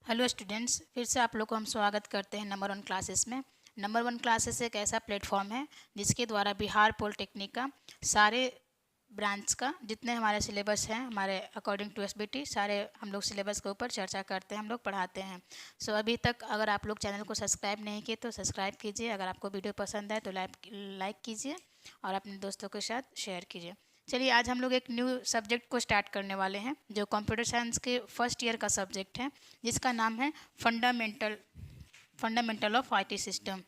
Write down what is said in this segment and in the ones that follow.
Hello students, फिर से आप लोग को हम स्वागत करते हैं नंबर वन क्लासेस में। नंबर वन क्लासेस एक ऐसा प्लेटफॉर्म है जिसके द्वारा बिहार पॉलिटेक्निक का सारे ब्रांच का जितने हमारे सिलेबस हैं, हमारे अकॉर्डिंग टू एसबीटी सारे हम लोग सिलेबस के ऊपर चर्चा करते हैं, हम लोग पढ़ाते हैं। अभी तक अगर आप लोग चैनल को सब्सक्राइब नहीं किए तो सब्सक्राइब कीजिए। अगर आपको वीडियो पसंद आए तो लाइक कीजिए और अपने दोस्तों के साथ शेयर कीजिए। चलिए, आज हम लोग एक न्यू सब्जेक्ट को स्टार्ट करने वाले हैं जो कंप्यूटर साइंस के फर्स्ट ईयर का सब्जेक्ट है, जिसका नाम है फंडामेंटल ऑफ आईटी सिस्टम।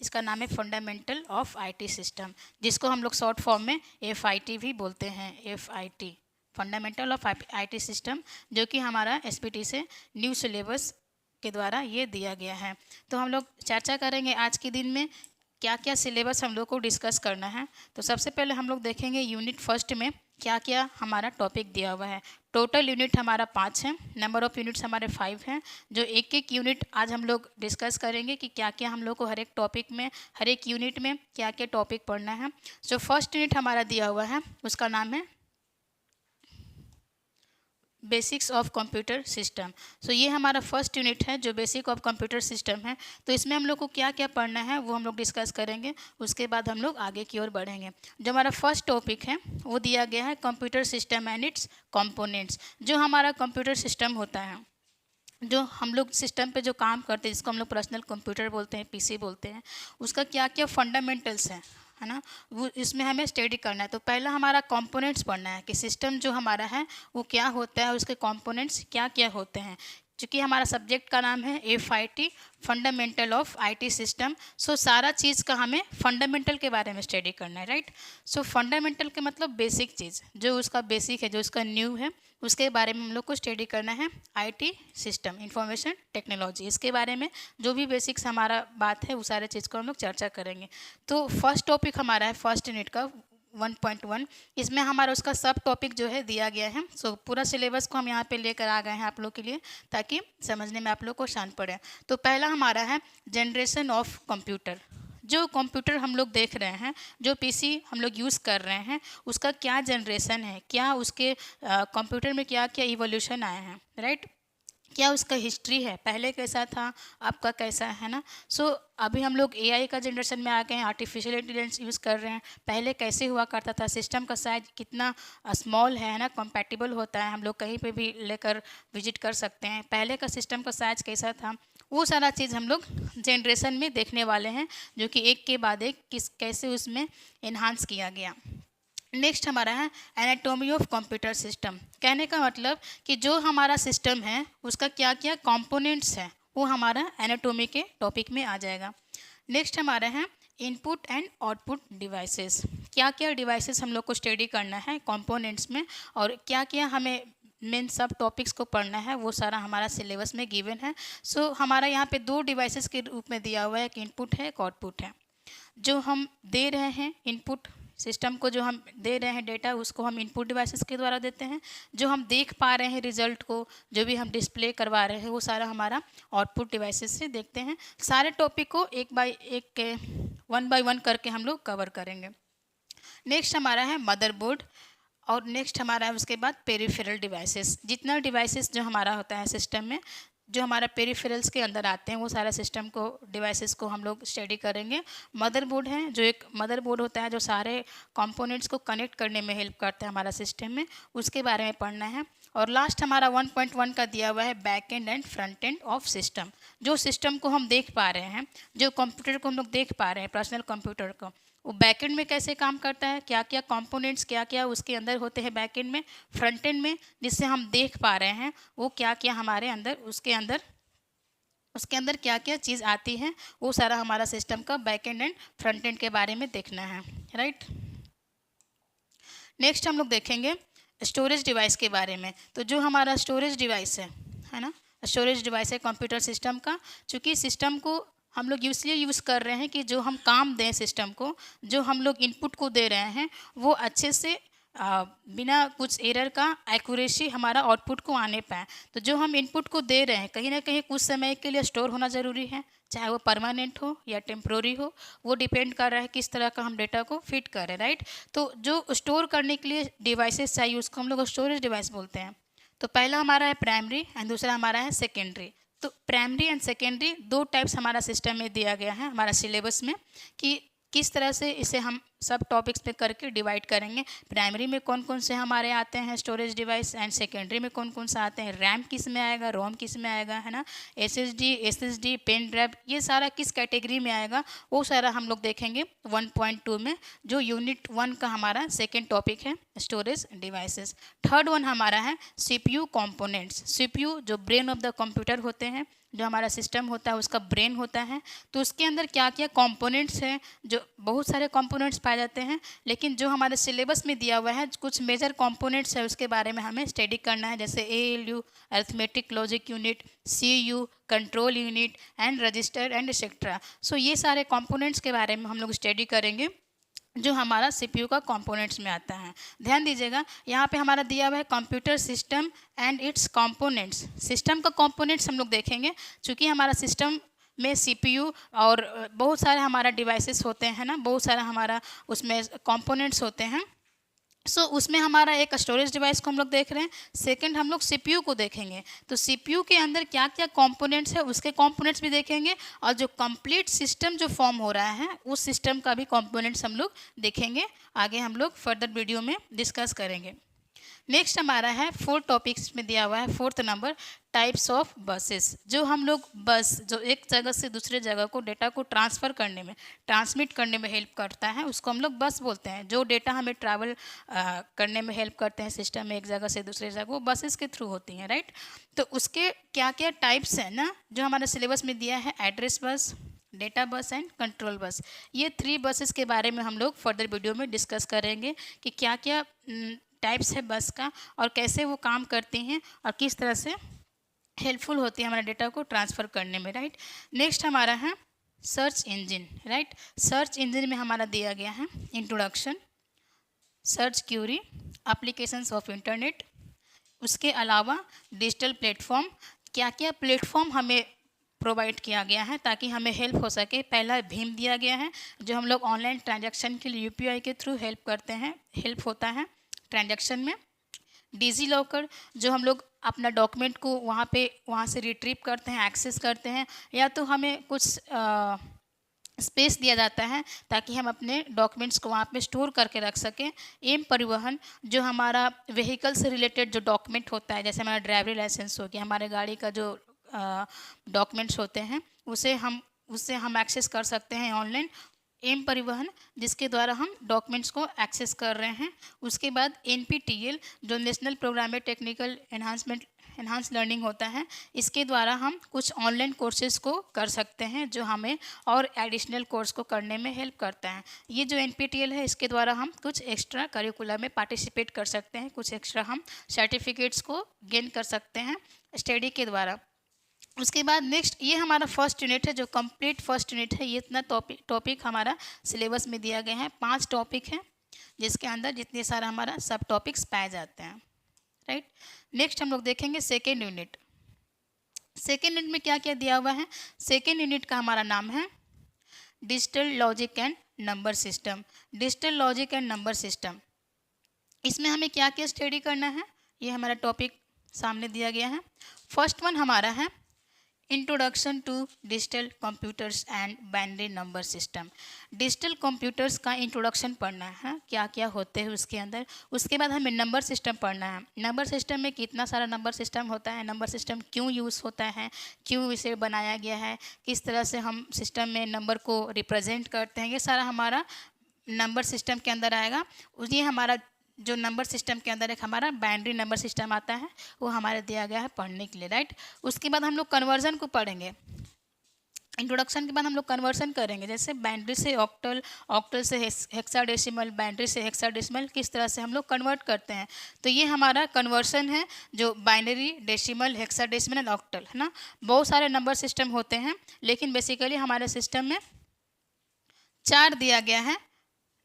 इसका नाम है फंडामेंटल ऑफ आईटी सिस्टम, जिसको हम लोग शॉर्ट फॉर्म में एफआईटी भी बोलते हैं। FIT, fundamental of IT system, जो कि हमारा एसपीटी से न्यू सिलेबस के द्वारा ये दिया गया है। तो हम लोग चर्चा करेंगे आज के दिन में क्या क्या सिलेबस हम लोग को डिस्कस करना है। तो सबसे पहले हम लोग देखेंगे यूनिट फर्स्ट में क्या क्या हमारा टॉपिक दिया हुआ है। टोटल यूनिट हमारा 5 है, नंबर ऑफ़ यूनिट्स हमारे 5 हैं। जो एक एक यूनिट आज हम लोग डिस्कस करेंगे कि क्या क्या हम लोग को हर एक टॉपिक में, हर एक यूनिट में क्या क्या टॉपिक पढ़ना है। जो फर्स्ट यूनिट हमारा दिया हुआ है उसका नाम है बेसिक्स ऑफ कंप्यूटर सिस्टम। ये हमारा फर्स्ट यूनिट है जो बेसिक ऑफ कंप्यूटर सिस्टम है। तो इसमें हम लोग को क्या क्या पढ़ना है वो हम लोग डिस्कस करेंगे, उसके बाद हम लोग आगे की ओर बढ़ेंगे। जो हमारा फर्स्ट टॉपिक है वो दिया गया है computer system and it's components. जो हमारा कंप्यूटर सिस्टम होता है, जो हम लोग सिस्टम पे जो काम करते हैं, जिसको हम लोग पर्सनल कंप्यूटर बोलते हैं, पीसी बोलते हैं, उसका क्या क्या फंडामेंटल्स हैं, है ना, वो इसमें हमें स्टडी करना है। तो पहला हमारा कंपोनेंट्स पढ़ना है कि सिस्टम जो हमारा है वो क्या होता है, उसके कंपोनेंट्स क्या क्या होते हैं। चूँकि हमारा सब्जेक्ट का नाम है FIT, fundamental of IT system. सारा चीज़ का हमें फंडामेंटल के बारे में स्टडी करना है, राइट। फंडामेंटल के मतलब बेसिक चीज़, जो उसका बेसिक है, जो उसका न्यू है, उसके बारे में हम लोग को स्टडी करना है। आईटी सिस्टम, इंफॉर्मेशन टेक्नोलॉजी, इसके बारे में जो भी बेसिक्स हमारा बात है वो सारे चीज़ को हम लोग चर्चा करेंगे। तो फर्स्ट टॉपिक हमारा है फर्स्ट यूनिट का 1.1। इसमें हमारा उसका सब टॉपिक जो है दिया गया है। पूरा सिलेबस को हम यहाँ पे लेकर आ गए हैं आप लोग के लिए, ताकि समझने में आप लोग को आसान पड़े। तो पहला हमारा है जनरेशन ऑफ कंप्यूटर। जो कंप्यूटर हम लोग देख रहे हैं, जो पीसी हम लोग यूज़ कर रहे हैं, उसका क्या जनरेशन है, क्या उसके कंप्यूटर में क्या क्या इवोल्यूशन आए हैं, राइट। क्या उसका हिस्ट्री है, पहले कैसा था, आपका कैसा है ना। अभी हम लोग एआई का जनरेशन में आ गए हैं, आर्टिफिशियल इंटेलिजेंस यूज़ कर रहे हैं। पहले कैसे हुआ करता था, सिस्टम का साइज कितना स्मॉल है ना, कंपैटिबल होता है, हम लोग कहीं पे भी लेकर विजिट कर सकते हैं। पहले का सिस्टम का साइज कैसा था, वो सारा चीज़ हम लोग जनरेशन में देखने वाले हैं, जो कि एक के बाद एक कैसे उसमें इन्हांस किया गया। नेक्स्ट हमारा है एनाटॉमी ऑफ कंप्यूटर सिस्टम। कहने का मतलब कि जो हमारा सिस्टम है उसका क्या क्या कंपोनेंट्स हैं, वो हमारा एनाटॉमी के टॉपिक में आ जाएगा। नेक्स्ट हमारा है इनपुट एंड आउटपुट डिवाइसेस। क्या क्या डिवाइसेस हम लोग को स्टडी करना है कंपोनेंट्स में, और क्या क्या हमें मेन सब टॉपिक्स को पढ़ना है, वो सारा हमारा सिलेबस में गिवन है। हमारा यहाँ पे 2 डिवाइसेस के रूप में दिया हुआ है, एक इनपुट है, एक आउटपुट है। जो हम दे रहे हैं इनपुट, सिस्टम को जो हम दे रहे हैं डेटा, उसको हम इनपुट डिवाइसेस के द्वारा देते हैं। जो हम देख पा रहे हैं रिजल्ट को, जो भी हम डिस्प्ले करवा रहे हैं, वो सारा हमारा आउटपुट डिवाइसेस से देखते हैं। सारे टॉपिक को एक बाय वन बाय वन करके हम लोग कवर करेंगे। नेक्स्ट हमारा है मदरबोर्ड, और नेक्स्ट हमारा है उसके बाद पेरिफेरल डिवाइसेस। जितना डिवाइसेस जो हमारा होता है सिस्टम में, जो हमारा पेरिफेरल्स के अंदर आते हैं, वो सारा सिस्टम को, डिवाइसेस को हम लोग स्टडी करेंगे। मदरबोर्ड है, जो एक मदरबोर्ड होता है जो सारे कंपोनेंट्स को कनेक्ट करने में हेल्प करता है हमारा सिस्टम में, उसके बारे में पढ़ना है। और लास्ट हमारा 1.1 का दिया हुआ है back and and front end of system. जो सिस्टम को हम देख पा रहे हैं, जो कंप्यूटर को हम लोग देख पा रहे हैं, पर्सनल कंप्यूटर को, वो बैकएंड में कैसे काम करता है, क्या क्या कंपोनेंट्स, क्या क्या उसके अंदर होते हैं बैकएंड में, फ्रंट एंड में जिससे हम देख पा रहे हैं, वो क्या क्या हमारे अंदर, उसके अंदर क्या क्या चीज़ आती है, वो सारा हमारा सिस्टम का बैकएंड एंड फ्रंट एंड के बारे में देखना है, राइट। नेक्स्ट हम लोग देखेंगे स्टोरेज डिवाइस के बारे में। तो जो हमारा स्टोरेज डिवाइस है ना, स्टोरेज डिवाइस है कंप्यूटर सिस्टम का। चूँकि सिस्टम को हम लोग इसलिए यूज़ कर रहे हैं कि जो हम काम दें सिस्टम को, जो हम लोग इनपुट को दे रहे हैं, वो अच्छे से बिना कुछ एरर का एक्यूरेसी हमारा आउटपुट को आने पाए। तो जो हम इनपुट को दे रहे हैं कहीं ना कहीं कुछ समय के लिए स्टोर होना ज़रूरी है, चाहे वो परमानेंट हो या टेम्प्रोरी हो, वो डिपेंड कर रहा है किस तरह का हम डेटा को फिट करें, राइट। तो जो स्टोर करने के लिए डिवाइसेस चाहिए उसको हम लोग स्टोरेज डिवाइस बोलते हैं। तो पहला हमारा है प्राइमरी एंड दूसरा हमारा है सेकेंडरी। तो प्राइमरी एंड सेकेंडरी दो टाइप्स हमारा सिस्टम में दिया गया है हमारा सिलेबस में कि किस तरह से इसे हम सब टॉपिक्स पे करके डिवाइड करेंगे। प्राइमरी में कौन कौन से हमारे आते हैं स्टोरेज डिवाइस एंड सेकेंडरी में कौन कौन से आते हैं, रैम किस में आएगा, रोम किस में आएगा, है ना, एसएसडी, पेन ड्राइव, ये सारा किस कैटेगरी में आएगा, वो सारा हम लोग देखेंगे 1.2 में, जो यूनिट 1 का हमारा सेकेंड टॉपिक है स्टोरेज डिवाइसेस। थर्ड वन हमारा है सीपीयू कंपोनेंट्स। सीपीयू जो ब्रेन ऑफ द कंप्यूटर होते हैं, जो हमारा सिस्टम होता है उसका ब्रेन होता है। तो उसके अंदर क्या क्या कंपोनेंट्स हैं, जो बहुत सारे कंपोनेंट्स पाए जाते हैं, लेकिन जो हमारे सिलेबस में दिया हुआ है कुछ मेजर कंपोनेंट्स है उसके बारे में हमें स्टडी करना है, जैसे ALU arithmetic logic unit, CU control unit and register and etcetera. So ये सारे कंपोनेंट्स के बारे में हम लोग स्टडी करेंगे जो हमारा CPU का कंपोनेंट्स में आता है। ध्यान दीजिएगा यहाँ पे हमारा दिया हुआ है computer system and it's components. System का कंपोनेंट्स हम लोग देखेंगे, चूँकि हमारा सिस्टम में CPU और बहुत सारे हमारा डिवाइसेस होते हैं ना, बहुत सारा हमारा उसमें कंपोनेंट्स होते हैं। सो उसमें हमारा एक स्टोरेज डिवाइस को हम लोग देख रहे हैं, सेकंड हम लोग CPU को देखेंगे। तो CPU के अंदर क्या क्या कंपोनेंट्स है उसके कंपोनेंट्स भी देखेंगे, और जो कंप्लीट सिस्टम जो फॉर्म हो रहा है उस सिस्टम का भी कंपोनेंट्स हम लोग देखेंगे। आगे हम लोग फर्दर वीडियो में डिस्कस करेंगे। नेक्स्ट हमारा है 4 टॉपिक्स में दिया हुआ है, 4th number types of buses. जो हम लोग बस जो एक जगह से दूसरे जगह को डेटा को ट्रांसफ़र करने में, ट्रांसमिट करने में हेल्प करता है उसको हम लोग बस बोलते हैं। जो डेटा हमें ट्रैवल करने में हेल्प करते हैं सिस्टम में एक जगह से दूसरे जगह, वो बसेस के थ्रू होती हैं, राइट। तो उसके क्या क्या टाइप्स हैं ना, जो हमारे सिलेबस में दिया है, address bus, data bus and control bus. ये 3 बसेस के बारे में हम लोग फर्दर वीडियो में डिस्कस करेंगे कि क्या क्या टाइप्स है बस का और कैसे वो काम करती हैं और किस तरह से हेल्पफुल होती है हमारे डेटा को ट्रांसफ़र करने में, राइट। नेक्स्ट हमारा है search engine, right. Search engine में हमारा दिया गया है introduction, search query, applications of internet, उसके अलावा डिजिटल प्लेटफॉर्म, क्या क्या प्लेटफॉर्म हमें प्रोवाइड किया गया है ताकि हमें हेल्प हो सके। पहला भीम दिया गया है जो हम लोग ऑनलाइन ट्रांजैक्शन के लिए UPI के थ्रू हेल्प करते हैं, हेल्प होता है ट्रांजैक्शन में। डिजी लॉकर जो हम लोग अपना डॉक्यूमेंट को वहाँ से रिट्रीव करते हैं, एक्सेस करते हैं, या तो हमें कुछ स्पेस दिया जाता है ताकि हम अपने डॉक्यूमेंट्स को वहाँ पे स्टोर करके रख सकें। एम परिवहन जो हमारा व्हीकल से रिलेटेड जो डॉक्यूमेंट होता है, जैसे हमारा ड्राइवरी लाइसेंस हो गया, हमारे गाड़ी का जो डॉक्यूमेंट्स होते हैं उससे हम एक्सेस कर सकते हैं ऑनलाइन। एम परिवहन जिसके द्वारा हम डॉक्यूमेंट्स को एक्सेस कर रहे हैं। उसके बाद NPTEL जो national programme technical enhance learning होता है, इसके द्वारा हम कुछ ऑनलाइन कोर्सेज को कर सकते हैं जो हमें और एडिशनल कोर्स को करने में हेल्प करता है। ये जो NPTEL है इसके द्वारा हम कुछ एक्स्ट्रा करिकुलर में पार्टिसिपेट कर सकते हैं, कुछ एक्स्ट्रा हम सर्टिफिकेट्स को गेन कर सकते हैं स्टडी के द्वारा। उसके बाद नेक्स्ट ये हमारा फर्स्ट यूनिट है, जो कंप्लीट फर्स्ट यूनिट है। ये इतना टॉपिक हमारा सिलेबस में दिया गया है, 5 टॉपिक हैं जिसके अंदर जितने सारा हमारा सब टॉपिक्स पाए जाते हैं, राइट। नेक्स्ट हम लोग देखेंगे सेकेंड यूनिट। सेकेंड यूनिट में क्या क्या दिया हुआ है। सेकेंड यूनिट का हमारा नाम है digital logic and number system. Digital logic and number system, इसमें हमें क्या क्या स्टडी करना है, ये हमारा टॉपिक सामने दिया गया है। फर्स्ट वन हमारा है introduction to digital computers and binary number system. Digital computers का इंट्रोडक्शन पढ़ना है, क्या क्या होते हैं उसके अंदर। उसके बाद हमें नंबर सिस्टम पढ़ना है। नंबर सिस्टम में कितना सारा नंबर सिस्टम होता है, नंबर सिस्टम क्यों यूज़ होता है, क्यों इसे बनाया गया है, किस तरह से हम सिस्टम में नंबर को रिप्रेजेंट करते हैं, ये सारा हमारा नंबर सिस्टम के अंदर आएगा। ये हमारा जो नंबर सिस्टम के अंदर एक हमारा बाइनरी नंबर सिस्टम आता है, वो हमारे दिया गया है पढ़ने के लिए, राइट। उसके बाद हम लोग कन्वर्जन को पढ़ेंगे। इंट्रोडक्शन के बाद हम लोग कन्वर्सन करेंगे, जैसे बाइनरी से ऑक्टल, ऑक्टल से हेक्साडेसिमल, बाइनरी से हेक्साडेसिमल, किस तरह से हम लोग कन्वर्ट करते हैं। तो ये हमारा कन्वर्सन है, जो binary, decimal, hexadecimal and octal, है ना। बहुत सारे नंबर सिस्टम होते हैं, लेकिन बेसिकली हमारे सिस्टम में 4 दिया गया है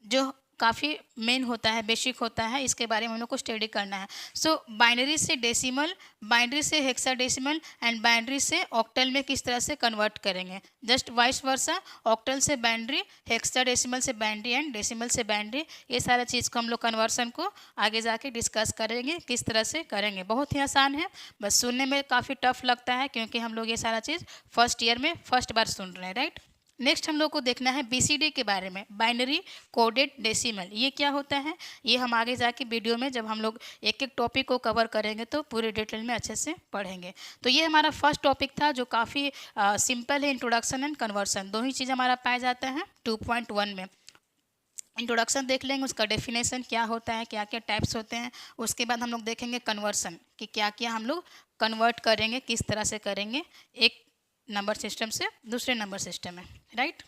जो काफ़ी मेन होता है, बेसिक होता है, इसके बारे में हम लोग को स्टडी करना है। सो बाइनरी से डेसिमल, बाइनरी से हेक्साडेसिमल एंड बाइनरी से ऑक्टल में किस तरह से कन्वर्ट करेंगे, जस्ट वाइस वर्सा, ऑक्टल से बाइनरी, हेक्साडेसिमल से बाइनरी एंड डेसिमल से बाइनरी, ये सारा चीज़ को हम लोग कन्वर्सन को आगे जाके डिस्कस करेंगे, किस तरह से करेंगे। बहुत ही आसान है, बस सुनने में काफ़ी टफ लगता है क्योंकि हम लोग ये सारा चीज़ फर्स्ट ईयर में फर्स्ट बार सुन रहे हैं, राइट। नेक्स्ट हम लोग को देखना है बीसीडी के बारे में, बाइनरी कोडेड डेसिमल, ये क्या होता है, ये हम आगे जाके वीडियो में जब हम लोग एक एक टॉपिक को कवर करेंगे तो पूरे डिटेल में अच्छे से पढ़ेंगे। तो ये हमारा फर्स्ट टॉपिक था जो काफ़ी सिंपल है, इंट्रोडक्शन एंड कन्वर्सन, दो ही चीज़ हमारा पाया जाता है 2.1 में। इंट्रोडक्शन देख लेंगे, उसका डेफिनेशन क्या होता है, क्या क्या टाइप्स होते हैं, उसके बाद हम लोग देखेंगे कन्वर्सन कि क्या क्या हम लोग कन्वर्ट करेंगे, किस तरह से करेंगे एक नंबर सिस्टम से दूसरे नंबर सिस्टम में, राइट।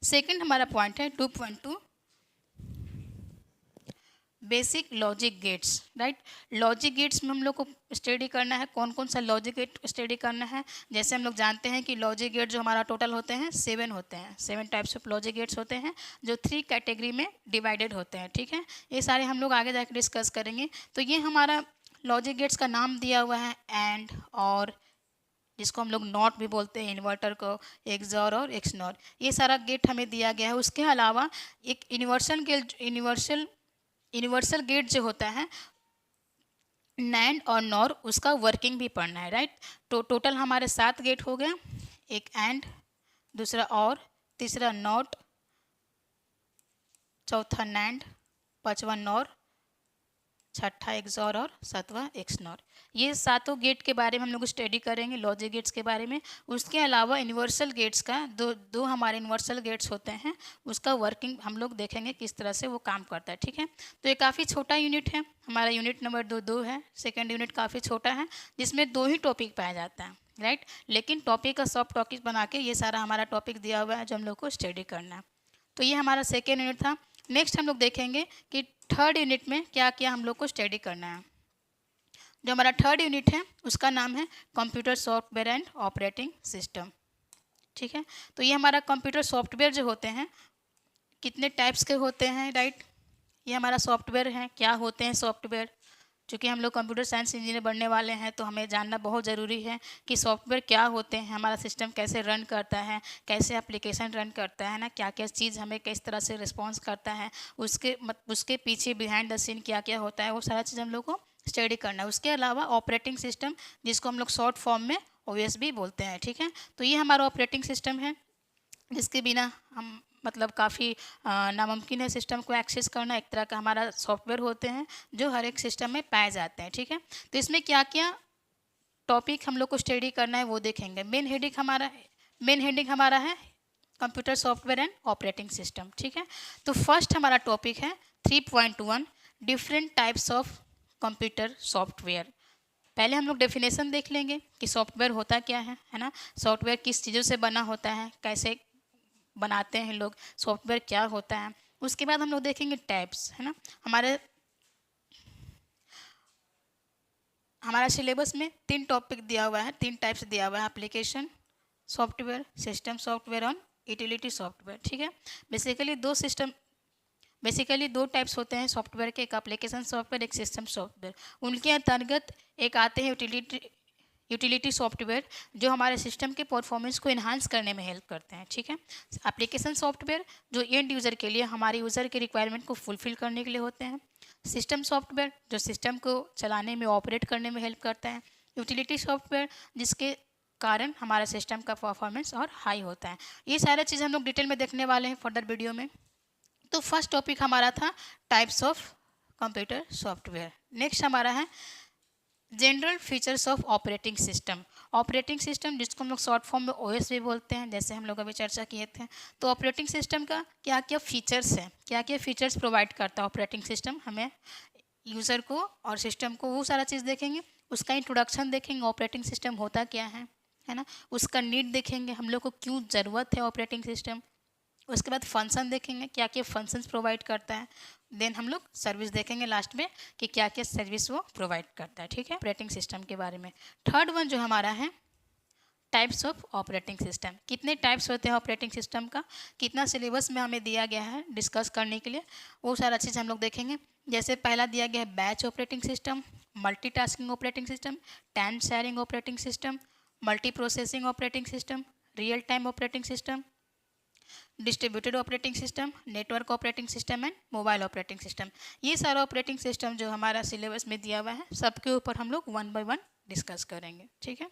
सेकंड हमारा पॉइंट है 2.2 basic logic gates, right. Logic gates में हम लोग को स्टडी करना है, कौन कौन सा लॉजिक गेट स्टडी करना है। जैसे हम लोग जानते हैं कि लॉजिक गेट जो हमारा टोटल होते हैं 7 होते हैं, 7 टाइप्स ऑफ लॉजिक गेट्स होते हैं जो 3 कैटेगरी में डिवाइडेड होते हैं, ठीक है। ये सारे हम लोग आगे जाकर डिस्कस करेंगे। तो ये हमारा लॉजिक गेट्स का नाम दिया हुआ है एंड, और जिसको हम लोग नॉट भी बोलते हैं, इन्वर्टर को, एक्सॉर और एक्सनॉर, ये सारा गेट हमें दिया गया है। उसके अलावा एक यूनिवर्सल गेट जो होता है नैंड और नॉर, उसका वर्किंग भी पढ़ना है, राइट। तो टोटल हमारे 7 गेट हो गए, एक एंड, दूसरा और, तीसरा नॉट, चौथा नैंड, पांचवा नॉर, छठा एक्सॉर और सातवां एक्सनॉर। ये सातों गेट के बारे में हम लोग स्टडी करेंगे, लॉजिक गेट्स के बारे में। उसके अलावा यूनिवर्सल गेट्स का दो हमारे यूनिवर्सल गेट्स होते हैं, उसका वर्किंग हम लोग देखेंगे किस तरह से वो काम करता है, ठीक है। तो ये काफ़ी छोटा यूनिट है, हमारा यूनिट नंबर 2 है। सेकेंड यूनिट काफ़ी छोटा है जिसमें 2 ही टॉपिक पाया जाता है, राइट। लेकिन टॉपिक का सब टॉपिक बना के ये सारा हमारा टॉपिक दिया हुआ है जो हम लोग को स्टडी करना है। तो ये हमारा सेकेंड यूनिट था। नेक्स्ट हम लोग देखेंगे कि थर्ड यूनिट में क्या क्या हम लोग को स्टडी करना है। जो हमारा थर्ड यूनिट है उसका नाम है computer software and operating system, ठीक है। तो ये हमारा कंप्यूटर सॉफ्टवेयर जो होते हैं कितने टाइप्स के होते हैं, राइट। ये हमारा सॉफ्टवेयर है, क्या होते हैं सॉफ्टवेयर। चूँकि हम लोग कंप्यूटर साइंस इंजीनियर बनने वाले हैं तो हमें जानना बहुत ज़रूरी है कि सॉफ्टवेयर क्या होते हैं, हमारा सिस्टम कैसे रन करता है, कैसे एप्लीकेशन रन करता है ना, क्या क्या चीज़ हमें किस तरह से रिस्पॉन्स करता है, उसके पीछे बिहाइंड द सीन क्या क्या होता है, वो सारा चीज़ हम लोग को स्टडी करना है। उसके अलावा ऑपरेटिंग सिस्टम, जिसको हम लोग शॉर्ट फॉर्म में OS भी बोलते हैं, ठीक है। तो ये हमारा ऑपरेटिंग सिस्टम है जिसके बिना हम मतलब काफ़ी नामुमकिन है सिस्टम को एक्सेस करना। एक तरह का हमारा सॉफ्टवेयर होते हैं जो हर एक सिस्टम में पाए जाते हैं, ठीक है। तो इसमें क्या क्या टॉपिक हम लोग को स्टडी करना है वो देखेंगे। मेन हेडिंग हमारा है computer software and operating system, ठीक है। तो फर्स्ट हमारा टॉपिक है 3.1 different types of computer software. पहले हम लोग डेफिनेशन देख लेंगे कि सॉफ्टवेयर होता क्या है ना, सॉफ्टवेयर किस चीज़ों से बना होता है, कैसे बनाते हैं लोग, सॉफ्टवेयर क्या होता है। उसके बाद हम लोग देखेंगे टाइप्स, है ना। हमारा सिलेबस में 3 टॉपिक दिया हुआ है, 3 टाइप्स दिया हुआ है, एप्लीकेशन सॉफ्टवेयर, सिस्टम सॉफ्टवेयर और यूटिलिटी सॉफ्टवेयर, ठीक है। बेसिकली 2 टाइप्स होते हैं सॉफ्टवेयर के, एक एप्लीकेशन सॉफ्टवेयर, एक सिस्टम सॉफ्टवेयर। उनके अंतर्गत एक आते हैं यूटिलिटी सॉफ्टवेयर जो हमारे सिस्टम के परफॉर्मेंस को इन्हांस करने में हेल्प करते हैं, ठीक है। एप्लीकेशन सॉफ्टवेयर जो एंड यूज़र के लिए, हमारे यूज़र के रिक्वायरमेंट को फुलफिल करने के लिए होते हैं। सिस्टम सॉफ्टवेयर जो सिस्टम को चलाने में, ऑपरेट करने में हेल्प करता है। यूटिलिटी सॉफ्टवेयर जिसके कारण हमारा सिस्टम का परफॉर्मेंस और हाई होता है। ये सारा चीज़ हम लोग डिटेल में देखने वाले हैं फर्दर वीडियो में। तो फर्स्ट टॉपिक हमारा था types of computer software. Next हमारा है general features of operating system. Operating system जिसको हम लोग शॉर्ट फॉर्म में OS भी बोलते हैं, जैसे हम लोग अभी चर्चा किए थे। तो ऑपरेटिंग सिस्टम का क्या क्या फीचर्स हैं, क्या क्या फीचर्स प्रोवाइड करता है ऑपरेटिंग सिस्टम हमें, यूज़र को और सिस्टम को, वो सारा चीज़ देखेंगे। उसका इंट्रोडक्शन देखेंगे, ऑपरेटिंग सिस्टम होता क्या है ना। उसका नीड देखेंगे, हम लोग को क्यों ज़रूरत है ऑपरेटिंग सिस्टम। उसके बाद फंक्शन देखेंगे, क्या क्या फंक्शंस प्रोवाइड करता है। देन हम लोग सर्विस देखेंगे लास्ट में कि क्या क्या सर्विस वो प्रोवाइड करता है, ठीक है, ऑपरेटिंग सिस्टम के बारे में। थर्ड वन जो हमारा है टाइप्स ऑफ ऑपरेटिंग सिस्टम, कितने टाइप्स होते हैं ऑपरेटिंग सिस्टम का, कितना सिलेबस में हमें दिया गया है डिस्कस करने के लिए, वो सारा चीज़ हम लोग देखेंगे। जैसे पहला दिया गया है batch operating system, multitasking operating system, time sharing operating system, multi processing operating system, real time operating system, distributed operating system, network operating system and mobile operating system. ये सारा ऑपरेटिंग सिस्टम जो हमारा सिलेबस में दिया हुआ है, सबके ऊपर हम लोग 1 बाय 1 डिस्कस करेंगे, ठीक है।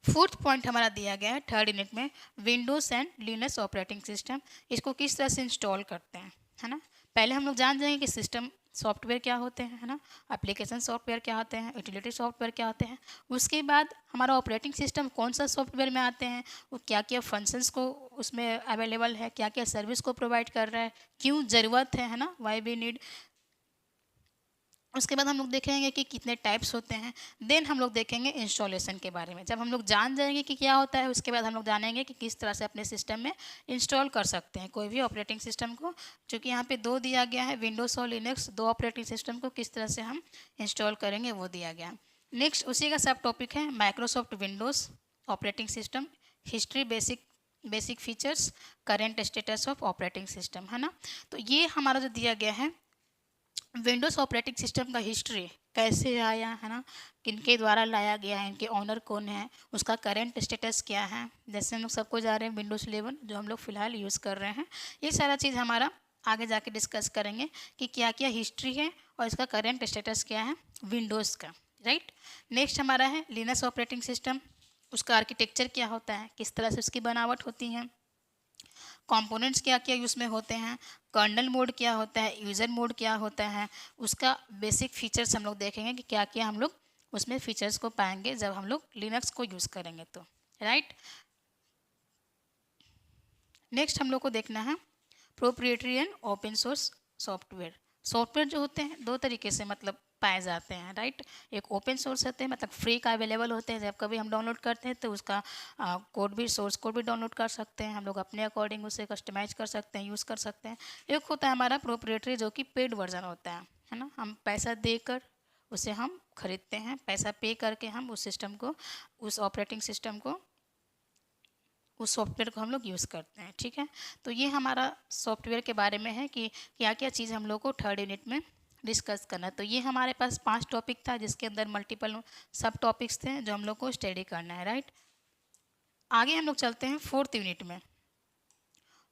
फोर्थ पॉइंट हमारा दिया गया है थर्ड यूनिट में, Windows and Linux operating system. इसको किस तरह से इंस्टॉल करते हैं, है ना। पहले हम लोग जान जाएंगे कि सिस्टम सॉफ्टवेयर क्या होते हैं, है ना, एप्लीकेशन सॉफ्टवेयर क्या होते हैं, यूटिलिटी सॉफ्टवेयर क्या होते हैं। उसके बाद हमारा ऑपरेटिंग सिस्टम कौन सा सॉफ्टवेयर में आते हैं, वो क्या क्या फंक्शंस को उसमें अवेलेबल है, क्या क्या सर्विस को प्रोवाइड कर रहा है, क्यों ज़रूरत है ना, वाई वी नीड। उसके बाद हम लोग देखेंगे कि कितने टाइप्स होते हैं। देन हम लोग देखेंगे इंस्टॉलेशन के बारे में। जब हम लोग जान जाएंगे कि क्या होता है, उसके बाद हम लोग जानेंगे कि किस तरह से अपने सिस्टम में इंस्टॉल कर सकते हैं कोई भी ऑपरेटिंग सिस्टम को। चूँकि यहाँ पे 2 दिया गया है, विंडोज़ और लिनक्स, 2 ऑपरेटिंग सिस्टम को किस तरह से हम इंस्टॉल करेंगे वो दिया गया। नेक्स्ट उसी का सब टॉपिक है Microsoft Windows operating system, history, basic features, current status of operating system, है ना। तो ये हमारा जो दिया गया है विंडोज़ ऑपरेटिंग सिस्टम का हिस्ट्री कैसे आया, है ना, किनके द्वारा लाया गया है, इनके ऑनर कौन है, उसका करंट स्टेटस क्या है। जैसे हम लोग सबको जा रहे हैं विंडोज़ 11 जो हम लोग फ़िलहाल यूज़ कर रहे हैं, ये सारा चीज़ हमारा आगे जाके डिस्कस करेंगे कि क्या क्या हिस्ट्री है और इसका करंट स्टेटस क्या है विंडोज़ का, राइट। नेक्स्ट हमारा है लिनक्स ऑपरेटिंग सिस्टम, उसका आर्किटेक्चर क्या होता है, किस तरह से उसकी बनावट होती है, कंपोनेंट्स क्या क्या उसमें होते हैं, कर्नल मोड क्या होता है, यूज़र मोड क्या होता है, उसका बेसिक फीचर्स हम लोग देखेंगे कि क्या क्या हम लोग उसमें फीचर्स को पाएंगे जब हम लोग लिनक्स को यूज़ करेंगे तो, राइट। नेक्स्ट हम लोग को देखना है proprietary and open source software. Software जो होते हैं 2 तरीके से मतलब पाए जाते हैं, राइट। एक ओपन सोर्स होते हैं, मतलब फ्री का अवेलेबल होते हैं, जब कभी हम डाउनलोड करते हैं तो उसका कोड भी, सोर्स कोड भी डाउनलोड कर सकते हैं हम लोग, अपने अकॉर्डिंग उसे कस्टमाइज कर सकते हैं, यूज़ कर सकते हैं। एक होता है हमारा प्रोप्रिएटरी जो कि पेड वर्जन होता है ना, हम पैसा देकर उसे हम खरीदते हैं, पैसा पे करके हम उस सिस्टम को, उस ऑपरेटिंग सिस्टम को, उस सॉफ्टवेयर को हम लोग यूज़ करते हैं, ठीक है। तो ये हमारा सॉफ्टवेयर के बारे में है कि क्या क्या चीज़ हम लोग को थर्ड यूनिट में डिस्कस करना है। तो ये हमारे पास 5 टॉपिक था जिसके अंदर मल्टीपल सब टॉपिक्स थे जो हम लोग को स्टडी करना है, राइट। आगे हम लोग चलते हैं फोर्थ यूनिट में।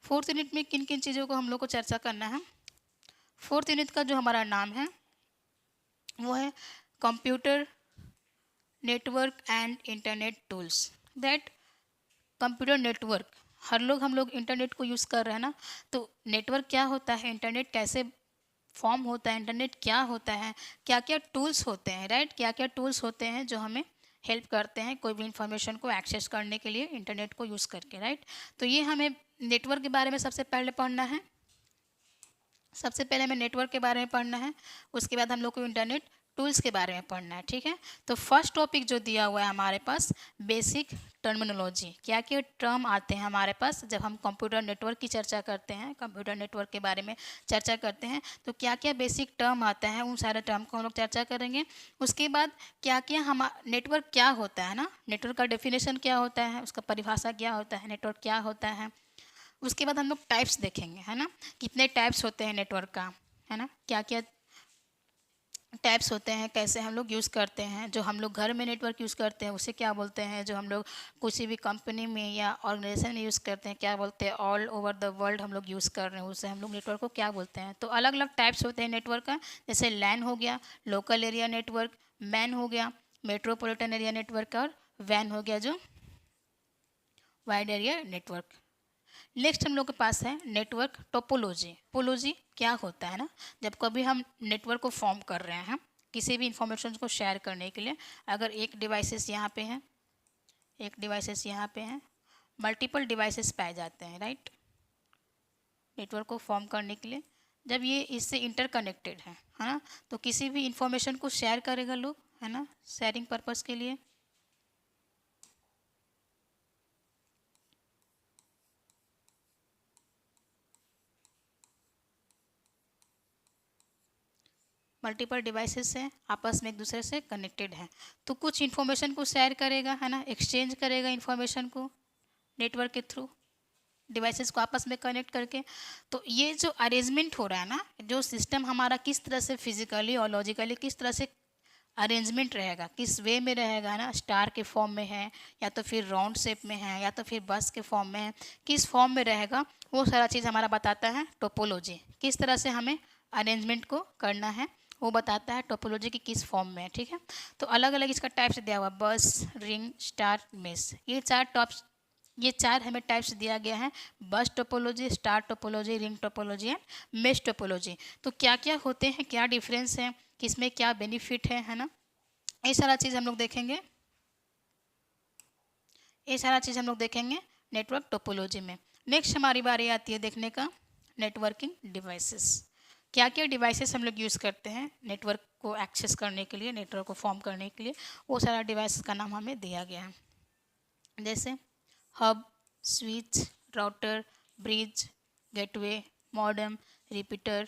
फोर्थ यूनिट में किन किन चीज़ों को हम लोग को चर्चा करना है। फोर्थ यूनिट का जो हमारा नाम है वो है computer network and internet tools. That computer network, हर लोग हम लोग इंटरनेट को यूज़ कर रहे हैं ना, तो नेटवर्क क्या होता है, इंटरनेट कैसे फॉर्म होता है, इंटरनेट क्या होता है, क्या क्या टूल्स होते हैं, राइट, क्या क्या टूल्स होते हैं जो हमें हेल्प करते हैं कोई भी इंफॉर्मेशन को एक्सेस करने के लिए इंटरनेट को यूज़ करके, राइट। तो ये हमें नेटवर्क के बारे में सबसे पहले पढ़ना है, सबसे पहले हमें नेटवर्क के बारे में पढ़ना है, उसके बाद हम लोग को इंटरनेट टूल्स के बारे में पढ़ना है, ठीक है। तो फर्स्ट टॉपिक जो दिया हुआ है हमारे पास, बेसिक टर्मिनोलॉजी, क्या क्या टर्म आते हैं हमारे पास जब हम कंप्यूटर नेटवर्क की चर्चा करते हैं, कंप्यूटर नेटवर्क के बारे में चर्चा करते हैं, तो क्या क्या बेसिक टर्म आता है, उन सारे टर्म को हम लोग चर्चा करेंगे। उसके बाद क्या क्या हम नेटवर्क क्या होता है ना, नेटवर्क का डेफिनेशन क्या होता है, उसका परिभाषा क्या होता है, नेटवर्क क्या होता है। उसके बाद हम लोग टाइप्स देखेंगे, है ना, कितने टाइप्स होते हैं नेटवर्क का, है ना, क्या क्या टाइप्स होते हैं, कैसे हम लोग यूज़ करते हैं, जो हम लोग घर में नेटवर्क यूज़ करते हैं उसे क्या बोलते हैं, जो हम लोग किसी भी कंपनी में या ऑर्गेनाइजेशन में यूज़ करते हैं क्या बोलते हैं, ऑल ओवर द वर्ल्ड हम लोग यूज़ कर रहे हैं उसे हम लोग नेटवर्क को क्या बोलते हैं। तो अलग अलग टाइप्स होते हैं नेटवर्क का, जैसे लैन हो गया, लोकल एरिया नेटवर्क, मैन हो गया, मेट्रोपॉलिटन एरिया नेटवर्क, और वैन हो गया जो वाइड एरिया नेटवर्क। नेक्स्ट हम लोग के पास है नेटवर्क टोपोलॉजी। टोपोलॉजी क्या होता है ना, जब कभी हम नेटवर्क को फॉर्म कर रहे हैं किसी भी इंफॉर्मेशन को शेयर करने के लिए, अगर एक डिवाइसेस यहाँ पे है, एक डिवाइसेस यहाँ पे हैं, मल्टीपल डिवाइसेस पाए जाते हैं, राइट, नेटवर्क को फॉर्म करने के लिए, जब ये इससे इंटरकनेक्टेड है ना, तो किसी भी इंफॉर्मेशन को शेयर करेगा लोग, है ना, शेयरिंग पर्पज़ के लिए। मल्टीपल डिवाइसेस से आपस में एक दूसरे से कनेक्टेड हैं, तो कुछ इन्फॉर्मेशन को शेयर करेगा, है ना, एक्सचेंज करेगा इन्फॉर्मेशन को नेटवर्क के थ्रू, डिवाइसेस को आपस में कनेक्ट करके। तो ये जो अरेंजमेंट हो रहा है ना, जो सिस्टम हमारा किस तरह से फिजिकली और लॉजिकली किस तरह से अरेंजमेंट रहेगा, किस वे में रहेगा ना, स्टार के फॉर्म में है या तो फिर राउंड शेप में है या तो फिर बस के फॉर्म में है, किस फॉर्म में रहेगा, वो सारा चीज़ हमारा बताता है टोपोलॉजी। किस तरह से हमें अरेंजमेंट को करना है वो बताता है टोपोलॉजी की किस फॉर्म में है, ठीक है। तो अलग अलग इसका टाइप्स दिया हुआ, बस, रिंग, स्टार, मेश, ये चार हमें टाइप्स दिया गया है, बस topology, star topology, ring topology and mesh topology. तो क्या क्या होते हैं, क्या डिफरेंस है, किसमें क्या बेनिफिट है ना, ये सारा चीज़ हम लोग देखेंगे, नेटवर्क टोपोलॉजी में। नेक्स्ट हमारी बारी आती है देखने का नेटवर्किंग डिवाइसेस। क्या क्या डिवाइसेस हम लोग यूज़ करते हैं नेटवर्क को एक्सेस करने के लिए, नेटवर्क को फॉर्म करने के लिए, वो सारा डिवाइस का नाम हमें दिया गया है। जैसे hub, switch, router, bridge, gateway, modem, repeater,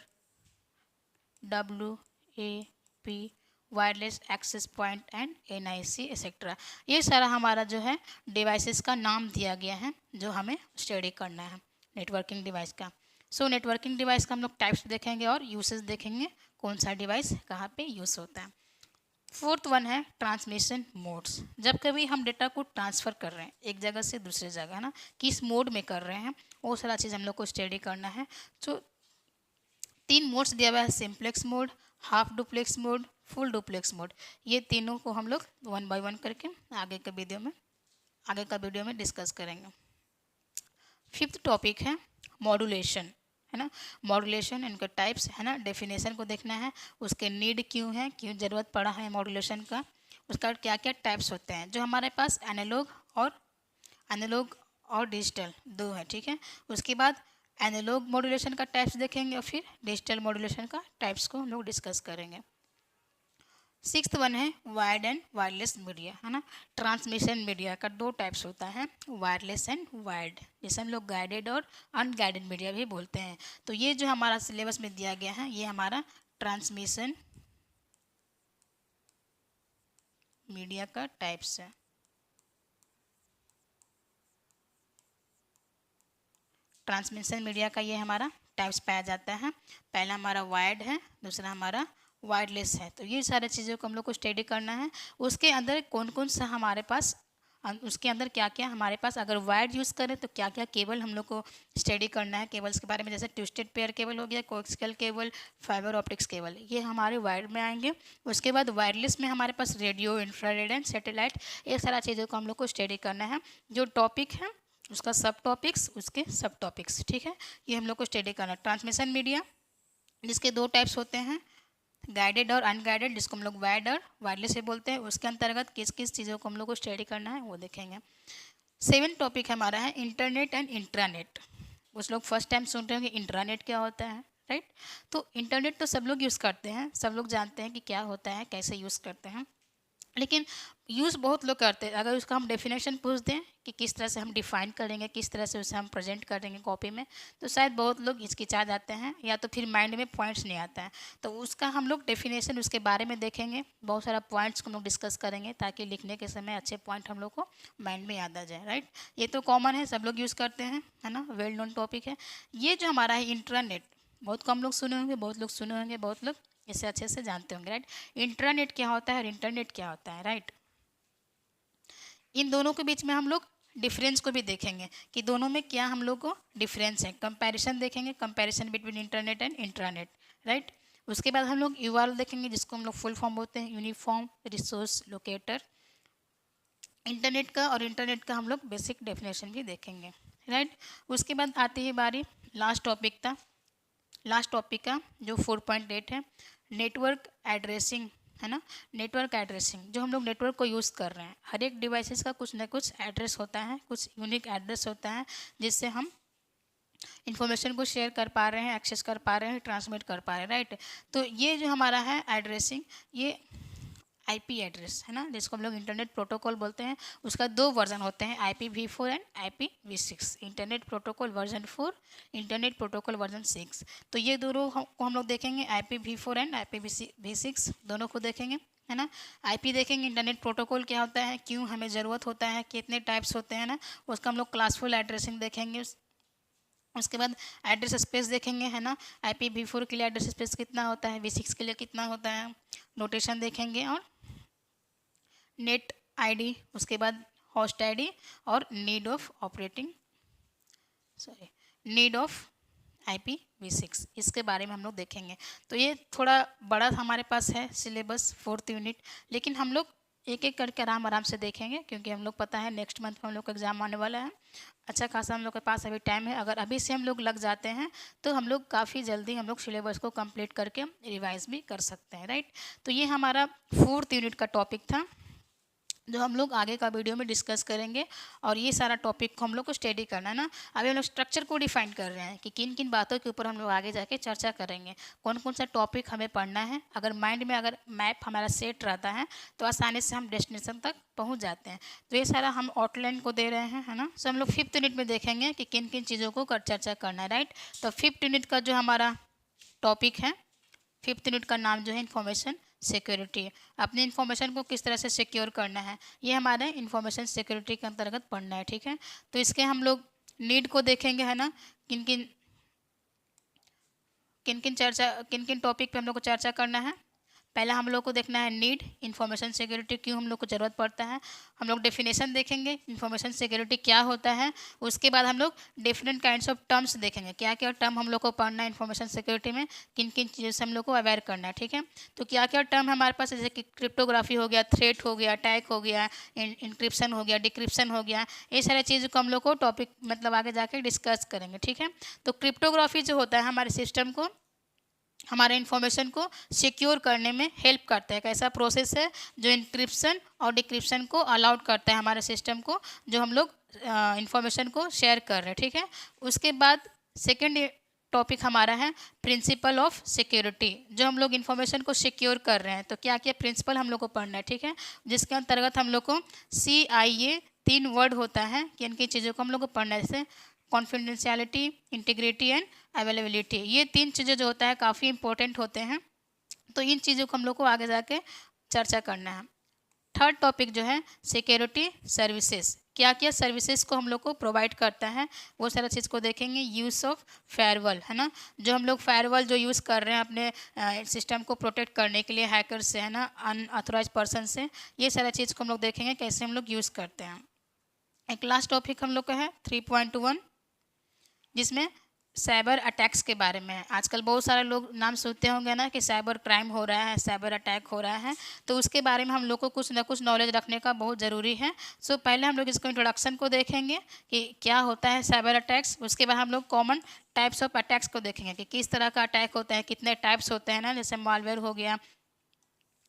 WAP, wireless access point and NIC etcetera. ये सारा हमारा जो है डिवाइसेस का नाम दिया गया है जो हमें स्टडी करना है नेटवर्किंग डिवाइस का। सो नेटवर्किंग डिवाइस का हम लोग टाइप्स देखेंगे और यूसेज देखेंगे, कौन सा डिवाइस कहाँ पे यूज़ होता है। फोर्थ वन है ट्रांसमिशन मोड्स। जब कभी हम डेटा को ट्रांसफ़र कर रहे हैं एक जगह से दूसरे जगह ना, किस मोड में कर रहे हैं वो सारा चीज़ हम लोग को स्टडी करना है। तो 3 मोड्स दिया हुआ है, simplex mode, half duplex mode, full duplex mode. ये तीनों को हम लोग 1 बाय 1 करके आगे का वीडियो में डिस्कस करेंगे। फिफ्थ टॉपिक है मॉड्यूलेशन, है ना। मॉड्यूलेशन, इनका टाइप्स, है ना, डेफिनेशन को देखना है, उसके नीड क्यों है, क्यों ज़रूरत पड़ा है मॉड्यूलेशन का, उसका क्या क्या टाइप्स होते हैं। जो हमारे पास एनालॉग और डिजिटल दो है, ठीक है। उसके बाद एनालॉग मॉड्यूलेशन का टाइप्स देखेंगे और फिर डिजिटल मॉड्यूलेशन का टाइप्स को हम लोग डिस्कस करेंगे। सिक्स्थ वन है वायर्ड एंड वायरलेस मीडिया, है ना। ट्रांसमिशन मीडिया का 2 टाइप्स होता है, वायरलेस एंड वायर्ड, जिसे हम लोग गाइडेड और अनगाइडेड मीडिया भी बोलते हैं। तो ये जो हमारा सिलेबस में दिया गया है ये हमारा ट्रांसमिशन मीडिया का टाइप्स है। ट्रांसमिशन मीडिया का ये हमारा टाइप्स पाया जाता है। पहला हमारा वायर्ड है, दूसरा हमारा वायरलेस है। तो ये सारी चीज़ों को हम लोग को स्टडी करना है। उसके अंदर कौन कौन सा हमारे पास, उसके अंदर क्या क्या हमारे पास, अगर वायर्ड यूज़ करें तो क्या क्या केबल हम लोग को स्टडी करना है केबल्स के बारे में, जैसे ट्विस्टेड पेयर केबल हो गया, coaxial cable, fibre optics cable, ये हमारे वायर्ड में आएंगे। उसके बाद वायरलेस में हमारे पास रेडियो, इंफ्रारेड एंड सैटेलाइट, ये सारा चीज़ों को हम लोग को स्टडी करना है। जो टॉपिक है उसका सब टॉपिक्स, उसके सब टॉपिक्स, ठीक है, ये हम लोग को स्टडी करना है। ट्रांसमिशन मीडिया जिसके 2 टाइप्स होते हैं, गाइडेड और अनगाइडेड, जिसको हम लोग वायर्ड और वायरलेस से बोलते हैं। उसके अंतर्गत किस किस चीज़ों को हम लोग को स्टडी करना है वो देखेंगे। 7 टॉपिक हमारा है इंटरनेट एंड इंट्रानेट। कुछ लोग फर्स्ट टाइम सुन रहे होंगे इंट्रानेट क्या होता है, राइट। तो इंटरनेट तो सब लोग यूज़ करते हैं, सब लोग जानते हैं कि क्या होता है, कैसे यूज़ करते हैं, लेकिन यूज़ बहुत लोग करते हैं। अगर उसका हम डेफिनेशन पूछ दें कि किस तरह से हम डिफ़ाइन करेंगे, किस तरह से उसे हम प्रेजेंट करेंगे कॉपी में, तो शायद बहुत लोग हिचकिचा जाते हैं या तो फिर माइंड में पॉइंट्स नहीं आता है। तो उसका हम लोग डेफिनेशन उसके बारे में देखेंगे, बहुत सारा पॉइंट्स को हम लोग डिस्कस करेंगे ताकि लिखने के समय अच्छे पॉइंट हम लोग को माइंड में याद आ जाए, राइट। ये तो कॉमन है, सब लोग यूज़ करते हैं, है ना, वेल नोन टॉपिक है। ये जो हमारा है इंटरनेट, बहुत कम लोग सुने होंगे, बहुत लोग इसे अच्छे से जानते होंगे, राइट। इंटरनेट क्या होता है और इंटरनेट क्या होता है, राइट। इन दोनों के बीच में हम लोग डिफरेंस को भी देखेंगे कि दोनों में क्या हम लोग को डिफरेंस है, कंपैरिजन देखेंगे, comparison between internet and intranet, right. उसके बाद हम लोग यूआरएल देखेंगे, जिसको हम लोग फुल फॉर्म बोलते हैं, यूनिफॉर्म रिसोर्स लोकेटर। इंटरनेट का और इंटरनेट का हम लोग बेसिक डेफिनेशन भी देखेंगे, राइट। उसके बाद आती है बारी लास्ट टॉपिक का जो 4.8 है, नेटवर्क एड्रेसिंग, है ना। नेटवर्क एड्रेसिंग, जो हम लोग नेटवर्क को यूज़ कर रहे हैं, हर एक डिवाइसेस का कुछ ना कुछ एड्रेस होता है, कुछ यूनिक एड्रेस होता है जिससे हम इंफॉर्मेशन को शेयर कर पा रहे हैं, एक्सेस कर पा रहे हैं, ट्रांसमिट कर पा रहे हैं, राइट। तो ये जो हमारा है एड्रेसिंग, ये आईपी एड्रेस, है ना, जिसको हम लोग इंटरनेट प्रोटोकॉल बोलते हैं, उसका 2 वर्जन होते हैं, IPv4 and IPv6, internet protocol version 4, internet protocol version 6। तो ये दोनों को हम लोग देखेंगे, IPv4 एंड IPv6 दोनों को देखेंगे, है ना। आईपी देखेंगे, इंटरनेट प्रोटोकॉल क्या होता है, क्यों हमें ज़रूरत होता है, कितने टाइप्स होते हैं ना, उसका हम लोग क्लासफुल एड्रेसिंग देखेंगे। उसके बाद एड्रेस स्पेस देखेंगे, है ना, IPv4 के लिए एड्रेस स्पेस कितना होता है, V6 के लिए कितना होता है, नोटेशन देखेंगे, और नेट आईडी, उसके बाद होस्ट आईडी और नीड ऑफ IPv6, इसके बारे में हम लोग देखेंगे। तो ये थोड़ा बड़ा हमारे पास है सिलेबस 4th यूनिट, लेकिन हम लोग एक एक करके आराम से देखेंगे, क्योंकि हम लोग पता है नेक्स्ट मंथ में हम लोग का एग्ज़ाम आने वाला है। अच्छा खासा हम लोग के पास अभी टाइम है, अगर अभी से हम लोग लग जाते हैं तो हम लोग काफ़ी जल्दी हम लोग सिलेबस को कंप्लीट करके रिवाइज भी कर सकते हैं, राइट। तो ये हमारा 4th यूनिट का टॉपिक था, जो हम लोग आगे का वीडियो में डिस्कस करेंगे, और ये सारा टॉपिक को हम लोग को स्टडी करना है ना। अभी हम लोग स्ट्रक्चर को डिफाइन कर रहे हैं कि किन किन बातों के ऊपर हम लोग आगे जाके चर्चा करेंगे, कौन कौन सा टॉपिक हमें पढ़ना है। अगर माइंड में अगर मैप हमारा सेट रहता है तो आसानी से हम डेस्टिनेशन तक पहुँच जाते हैं। तो ये सारा हम आउटलाइन को दे रहे हैं, है ना। सो हम लोग 5th यूनिट में देखेंगे कि किन किन चीज़ों को चर्चा करना है, राइट। तो 5th यूनिट का जो हमारा टॉपिक है, 5th यूनिट का नाम जो है इन्फॉर्मेशन सिक्योरिटी, अपनी इन्फॉर्मेशन को किस तरह से सिक्योर करना है, ये हमारे इन्फॉर्मेशन सिक्योरिटी के अंतर्गत पढ़ना है, ठीक है। तो इसके हम लोग नीड को देखेंगे, है ना, किन किन टॉपिक पे हम लोग को चर्चा करना है। पहला हम लोग को देखना है नीड, इन्फॉर्मेशन सिक्योरिटी क्यों हम लोग को ज़रूरत पड़ता है। हम लोग डेफिनेशन देखेंगे, इन्फॉर्मेशन सिक्योरिटी क्या होता है। उसके बाद हम लोग डिफरेंट काइंड्स ऑफ टर्म्स देखेंगे, क्या क्या टर्म हम लोग को पढ़ना है इन्फॉर्मेशन सिक्योरिटी में, किन किन चीज़ों से हम लोग को अवेयर करना है, ठीक है। तो क्या क्या टर्म हमारे पास, जैसे कि क्रिप्टोग्राफी हो गया, थ्रेट हो गया, अटैक हो गया, इंक्रिप्शन हो गया, डिक्रिप्शन हो गया, ये सारे चीज़ को हम लोग को टॉपिक मतलब आगे जाके डिस्कस करेंगे, ठीक है। तो क्रिप्टोग्राफी जो होता है हमारे सिस्टम को, हमारे इन्फॉर्मेशन को सिक्योर करने में हेल्प करता है। एक ऐसा प्रोसेस है जो इंक्रिप्शन और डिक्रिप्शन को अलाउड करता है हमारे सिस्टम को, जो हम लोग इन्फॉर्मेशन को शेयर कर रहे हैं, ठीक है। उसके बाद सेकेंड टॉपिक हमारा है प्रिंसिपल ऑफ सिक्योरिटी, जो हम लोग इन्फॉर्मेशन को सिक्योर कर रहे हैं तो क्या क्या प्रिंसिपल हम लोग को पढ़ना है, ठीक है। जिसके अंतर्गत हम लोग को CIA 3 वर्ड होता है कि इनकी चीज़ों को हम लोग को पढ़ना है, जैसे कॉन्फिडेंशियलिटी, इंटीग्रिटी एंड अवेलेबिलिटी। ये 3 चीज़ें जो होता है काफ़ी इंपॉर्टेंट होते हैं, तो इन चीज़ों को हम लोग को आगे जाके चर्चा करना है। थर्ड टॉपिक जो है सिक्योरिटी सर्विसेज, क्या क्या सर्विसेज को हम लोग को प्रोवाइड करता है वो सारा चीज़ को देखेंगे। यूज़ ऑफ फायरवॉल, है ना, जो हम लोग फायरवॉल जो यूज़ कर रहे हैं अपने सिस्टम को प्रोटेक्ट करने के लिए हैकर से, है ना, अनऑथराइज पर्सन से, ये सारा चीज़ को हम लोग देखेंगे कैसे हम लोग यूज़ करते हैं। एक लास्ट टॉपिक हम लोग का है 3.1, जिसमें साइबर अटैक्स के बारे में है। आजकल बहुत सारे लोग नाम सुनते होंगे ना कि साइबर क्राइम हो रहा है, साइबर अटैक हो रहा है, तो उसके बारे में हम लोग को कुछ ना कुछ नॉलेज रखने का बहुत ज़रूरी है। सो पहले हम लोग इसको इंट्रोडक्शन को देखेंगे कि क्या होता है साइबर अटैक्स। उसके बाद हम लोग कॉमन टाइप्स ऑफ अटैक्स को देखेंगे कि किस तरह का अटैक होता है, कितने टाइप्स होते हैं ना, जैसे मालवेयर हो गया,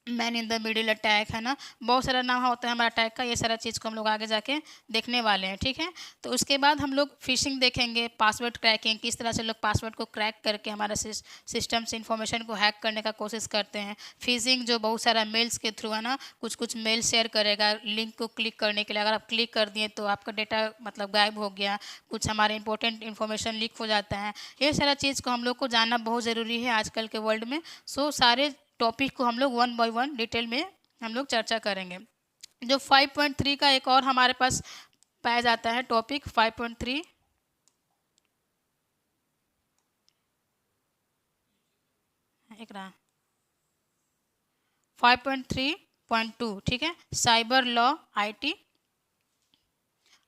man in the middle attack, है ना, बहुत सारा नाम होता है हमारा अटैक का। ये सारा चीज़ को हम लोग आगे जाके देखने वाले हैं, ठीक है। तो उसके बाद हम लोग फिशिंग देखेंगे, पासवर्ड क्रैकिंग, किस तरह से लोग पासवर्ड को क्रैक करके हमारा सिस्टम से इन्फॉर्मेशन को हैक करने का कोशिश करते हैं। फिशिंग जो बहुत सारा मेल्स के थ्रू, है ना, कुछ मेल शेयर करेगा लिंक को क्लिक करने के लिए, अगर आप क्लिक कर दिए तो आपका डेटा मतलब गायब हो गया, कुछ हमारे इंपॉर्टेंट इन्फॉर्मेशन लीक हो जाता है। ये सारा चीज़ को हम लोग को जानना बहुत ज़रूरी है आजकल के वर्ल्ड में। सो सारे टॉपिक को हम लोग 1 बाय 1 डिटेल में हम लोग चर्चा करेंगे। जो 5.3 का एक और हमारे पास पाया जाता है टॉपिक 5.3, एक रहा 5.3.2, ठीक है, cyber law IT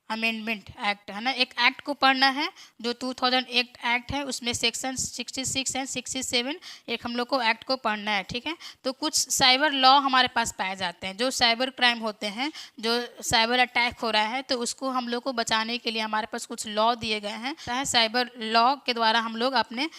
amendment act, है ना। एक एक्ट को पढ़ना है जो 2008 एक्ट है, उसमें सेक्शन 66 एंड 67 एक हम लोग को एक्ट को पढ़ना है, ठीक है। तो कुछ साइबर लॉ हमारे पास पाए जाते हैं, जो साइबर क्राइम होते हैं, जो साइबर अटैक हो रहा है, तो उसको हम लोग को बचाने के लिए हमारे पास कुछ लॉ दिए गए हैं। साइबर लॉ के द्वारा हम लोग अपने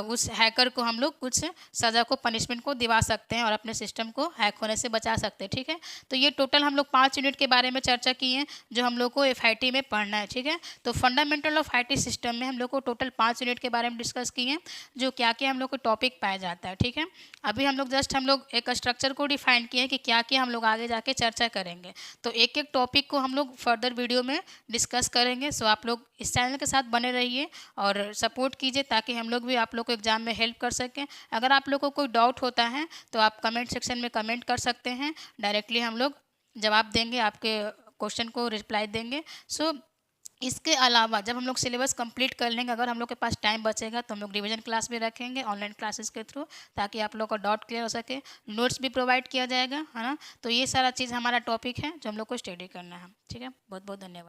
उस हैकर को हम लोग कुछ सज़ा को, पनिशमेंट को दिवा सकते हैं और अपने सिस्टम को हैक होने से बचा सकते हैं, ठीक है। तो ये टोटल हम लोग 5 यूनिट के बारे में चर्चा की है, जो हम लोग को FIT आईटी में पढ़ना है, ठीक है। तो फंडामेंटल ऑफ आईटी सिस्टम में हम लोग को टोटल 5 यूनिट के बारे में डिस्कस किए हैं, जो क्या क्या हम लोग को टॉपिक पाया जाता है, ठीक है। अभी हम लोग जस्ट एक स्ट्रक्चर को डिफाइन किए हैं कि क्या क्या हम लोग आगे जाके चर्चा करेंगे। तो एक एक टॉपिक को हम लोग फर्दर वीडियो में डिस्कस करेंगे। सो आप लोग इस चैनल के साथ बने रहिए और सपोर्ट कीजिए, ताकि हम लोग भी आप लोग को एग्जाम में हेल्प कर सकें। अगर आप लोग को कोई डाउट होता है तो आप कमेंट सेक्शन में कमेंट कर सकते हैं, डायरेक्टली हम लोग जवाब देंगे, आपके क्वेश्चन को रिप्लाई देंगे। सो इसके अलावा जब हम लोग सिलेबस कंप्लीट कर लेंगे, अगर हम लोग के पास टाइम बचेगा तो हम लोग रिवीजन क्लास भी रखेंगे ऑनलाइन क्लासेस के थ्रू, ताकि आप लोग का डाउट क्लियर हो सके। नोट्स भी प्रोवाइड किया जाएगा, है ना। तो ये सारा चीज़ हमारा टॉपिक है जो हम लोग को स्टडी करना है, ठीक है। बहुत बहुत धन्यवाद।